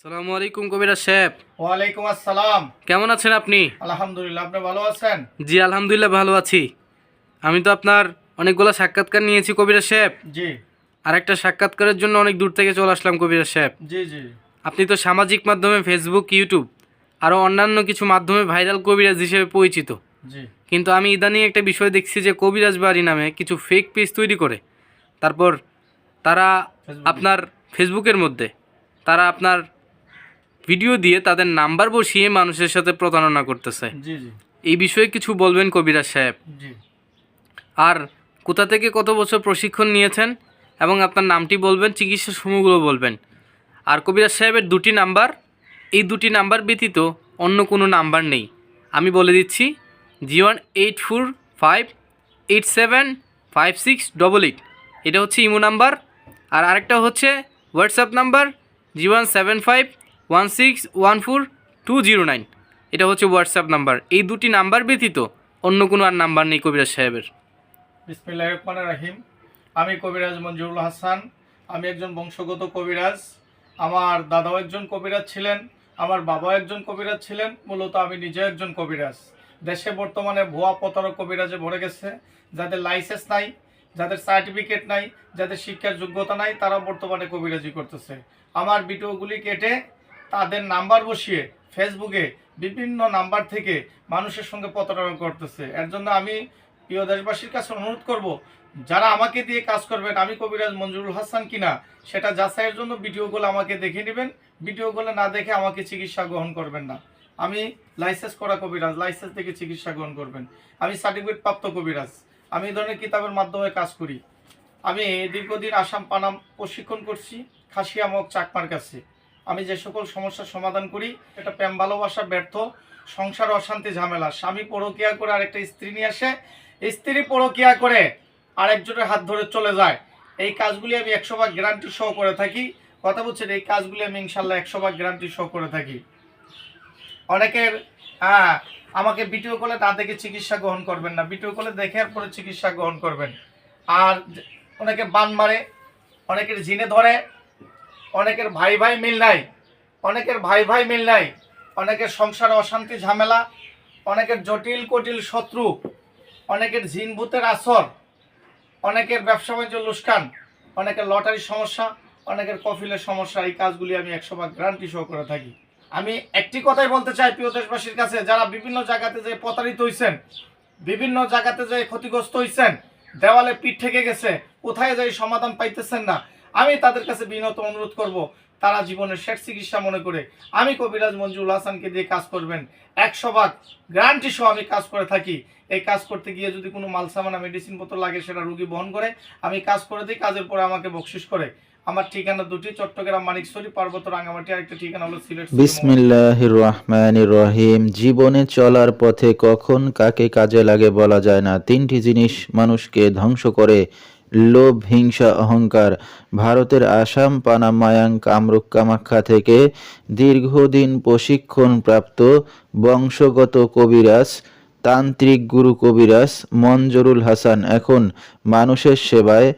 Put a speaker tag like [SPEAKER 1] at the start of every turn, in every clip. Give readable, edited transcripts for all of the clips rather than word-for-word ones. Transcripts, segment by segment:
[SPEAKER 1] আসসালামু আলাইকুম কবিরাজ সাহেব।
[SPEAKER 2] ওয়ালাইকুম আসসালাম।
[SPEAKER 1] কেমন আছেন আপনি?
[SPEAKER 2] আলহামদুলিল্লাহ, আপনি ভালো আছেন?
[SPEAKER 1] জি আলহামদুলিল্লাহ ভালো আছি। আমি তো আপনার অনেকগুলো সাক্ষাৎকার নিয়েছি কবিরাজ সাহেব।
[SPEAKER 2] জি
[SPEAKER 1] আর একটা সাক্ষাৎকারের জন্য অনেক দূর থেকে চলে আসলাম কবিরাজ সাহেব।
[SPEAKER 2] জি জি
[SPEAKER 1] আপনি তো সামাজিক মাধ্যমে ফেসবুক, ইউটিউব আরও অন্যান্য কিছু মাধ্যমে ভাইরাল কবিরাজ হিসেবে পরিচিত।
[SPEAKER 2] জি
[SPEAKER 1] কিন্তু আমি ইদানিং একটা বিষয় দেখছি যে কবিরাজ বাড়ি নামে কিছু ফেক পেজ তৈরি করে তারপর তারা
[SPEAKER 2] ফেসবুকে।
[SPEAKER 1] আপনার ফেসবুকের মধ্যে তারা আপনার ভিডিও দিয়ে তাদের নাম্বার বসিয়ে মানুষের সাথে প্রতারণা করতেছে।
[SPEAKER 2] জি জি
[SPEAKER 1] এই বিষয়ে কিছু বলবেন কবিরাজ সাহেব?
[SPEAKER 2] জি
[SPEAKER 1] আর কোথা থেকে কত বছর প্রশিক্ষণ নিয়েছেন এবং আপনার নামটি বলবেন, চিকিৎসা সমূহগুলো বলবেন। আর কবিরাজ সাহেবের দুটি নাম্বার, এই দুটি নাম্বার ব্যতীত অন্য কোনো নাম্বার নেই। আমি বলে দিচ্ছি 01845875688, এটা হচ্ছে ইমো নাম্বার। আর আরেকটা হচ্ছে হোয়াটসঅ্যাপ নাম্বার 01516142009, এটা হচ্ছে হোয়াটসঅ্যাপ নাম্বার। এই দুটি নাম্বার ব্যতীত অন্য কোনো আর নাম্বার নেই কবিরাজ সাহেবের।
[SPEAKER 2] বিসমিল্লাহির রহমানির রহিম। আমি কবিরাজ মঞ্জুরুল হাসান। আমি একজন বংশগত কবিরাজ। আমার দাদাও একজন কবিরাজ ছিলেন, আমার বাবাও একজন কবিরাজ ছিলেন। মূলত আমি নিজে একজন কবিরাজ। দেশে বর্তমানে ভুয়া প্রতারক কবিরাজে ভরে গেছে। যাদের লাইসেন্স নাই, যাদের সার্টিফিকেট নাই, যাদের শিক্ষার যোগ্যতা নাই, তারা বর্তমানে কবিরাজি করতেছে। আমার ভিডিওগুলি কেটে তাদের নাম্বার বসিয়ে ফেসবুকে বিভিন্ন নাম্বার থেকে মানুষের সঙ্গে প্রতারণা করতেছে। এর জন্য আমি প্রিয় দেশবাসীর কাছে অনুরোধ করব, যারা আমাকে দিয়ে কাজ করবেন আমি কবিরাজ মঞ্জুরুল হাসান কিনা সেটা যাচাইয়ের জন্য ভিডিওগুলো আমাকে দেখে নেবেন। ভিডিওগুলো না দেখে আমাকে চিকিৎসা গ্রহণ করবেন না। আমি লাইসেন্স করা কবিরাজ, লাইসেন্স থেকে চিকিৎসা গ্রহণ করবেন। আমি সার্টিফিকেট প্রাপ্ত কবিরাজ। আমি এই ধরনের কিতাবের মাধ্যমে কাজ করি। আমি দীর্ঘদিন আসাম পানাম প্রশিক্ষণ করছি খাসিয়া মগ চাকমার কাছে। আমি যে সকল সমস্যার সমাধান করি, এটা প্রেম ভালোবাসা ব্যর্থ, সংসার অশান্তি ঝামেলা, স্বামী পরকিয়া করে আরেকটা স্ত্রী নিয়ে আসে, স্ত্রী পরকিয়া করে আরেকজনের হাত ধরে চলে যায়, এই কাজগুলি আমি 100% গ্যারান্টি সহ করে থাকি। কথা বলছেন, এই কাজগুলি আমি ইনশাল্লাহ 100% গ্যারান্টি সহ করে থাকি। অনেকের আমাকে ভিডিও কলে না দেখে চিকিৎসা গ্রহণ করবেন না, ভিডিও কলে দেখে পরে চিকিৎসা গ্রহণ করবেন। আর অনেকে বান মারে, অনেকের জিনে ধরে, অনেকের ভাই ভাই মিল নাই, অনেকের ভাই ভাই মিল নাই, অনেকের সংসারে অশান্তি ঝামেলা, অনেকের জটিল কটিল শত্রু, অনেকের জিন ভূতের আসর, অনেকের ব্যবসা বাণিজ্য লুস্কান, অনেকের লটারির সমস্যা, অনেকের কফিলের সমস্যা। এই কাজগুলি আমি 100% গ্যারান্টি সহ করে থাকি। আমি একটি কথাই বলতে চাই প্রিয় দেশবাসীর কাছে, যারা বিভিন্ন জায়গাতে যে প্রতারিত হয়েছেন, বিভিন্ন জায়গাতে যে ক্ষতিগ্রস্ত হয়েছেন, দেওয়ালে পিঠ ঠেকে গেছে, কোথায় যাই সমাধান পাইতেছেন না, আমি তাদের কাছে বিনত অনুরোধ করব, তারা জীবনের শেষ চিকিৎসা মনে করে আমি কবিরাজ মঞ্জুরুল হাসানকে দিয়ে কাজ করবেন। 100% গ্যারান্টি সহ আমি কাজ করে থাকি। এই কাজ করতে গিয়ে যদি কোনো মালসামানা মেডিসিনপত্র লাগে সেটা রোগী বহন করে, আমি কাজ করে দিই, কাজের পরে আমাকে বকশিশ করে। আমার ঠিকানা দুটি, চট্টগ্রাম মানিকছড়ি, পার্বত্য রাঙ্গামাটি, আরেকটা ঠিকানা হলো সিলেট।
[SPEAKER 3] বিসমিল্লাহির রহমানির রহিম। জীবনে চলার পথে কখন কাকে কাজে লাগে বলা যায় না। তিনটি জিনিস মানুষকে ধ্বংস করে: লোভ, হিংসা, অহংকার। ভারতের আসাম, পানাম, মায়াং, কামরূপ, কামাখ্যা থেকে দীর্ঘদিন প্রশিক্ষণপ্রাপ্ত বংশগত কবিরাজ, তান্ত্রিক গুরু কবিরাজ মঞ্জুরুল হাসান এখন মানুষের সেবায়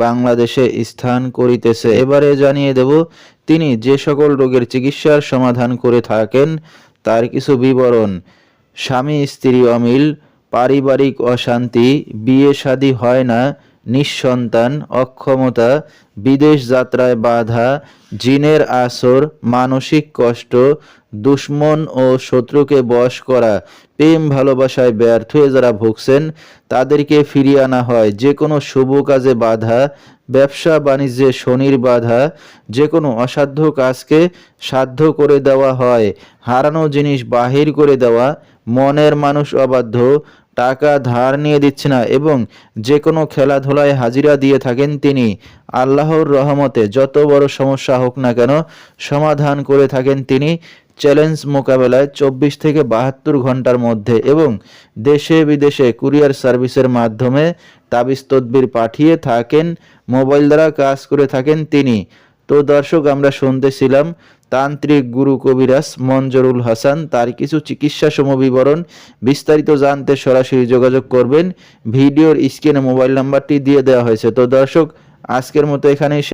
[SPEAKER 3] বাংলাদেশে স্থান করিতেছে। এবারে জানিয়ে দেব তিনি যে সকল রোগের চিকিৎসার সমাধান করে থাকেন তার কিছু বিবরণ। স্বামী স্ত্রী অমিল, পারিবারিক অশান্তি, বিয়ে শাদী হয় না, নিঃসন্তান, অক্ষমতা, বিদেশ যাত্রায় বাধা, জিনের আসর, মানসিক কষ্ট, দুশ্মন ও শত্রুকে বশ করা, প্রেম ভালোবাসায় ব্যর্থ হয়ে যারা ভুগছেন তাদেরকে ফিরিয়ে আনা হয়। যে কোনো শুভ কাজে বাধা, ব্যবসা বাণিজ্যে শনির বাধা, যে কোনো অসাধ্য কাজকে সাধ্য করে দেওয়া হয়, হারানো জিনিস বাহির করে দেওয়া, মনের মানুষ অবাধ্য, টাকা ধার নিয়ে দিচ্ছে না এবং যে কোনো খেলাধুলায় হাজিরা দিয়ে থাকেন তিনি। আল্লাহর রহমতে যত বড় সমস্যা হোক না কেন সমাধান করে থাকেন তিনি। চ্যালেঞ্জ মোকাবেলায় 24 থেকে 72 ঘন্টার মধ্যে এবং দেশে বিদেশে কুরিয়ার সার্ভিসের মাধ্যমে তাবিজ তদবির পাঠিয়ে থাকেন, মোবাইল দ্বারা কাজ করে থাকেন তিনি। তো দর্শক, আমরা শুনতেছিলাম তান্ত্রিক গুরু কবিরাজ মঞ্জুরুল হাসান, তার কিছু চিকিৎসা সমবিবরণ। বিস্তারিত জানতে সরাসরি যোগাযোগ করবেন, ভিডিওর স্ক্রিনে মোবাইল নাম্বারটি দিয়ে দেওয়া হয়েছে। তো দর্শক, আজকের মতো এখানেই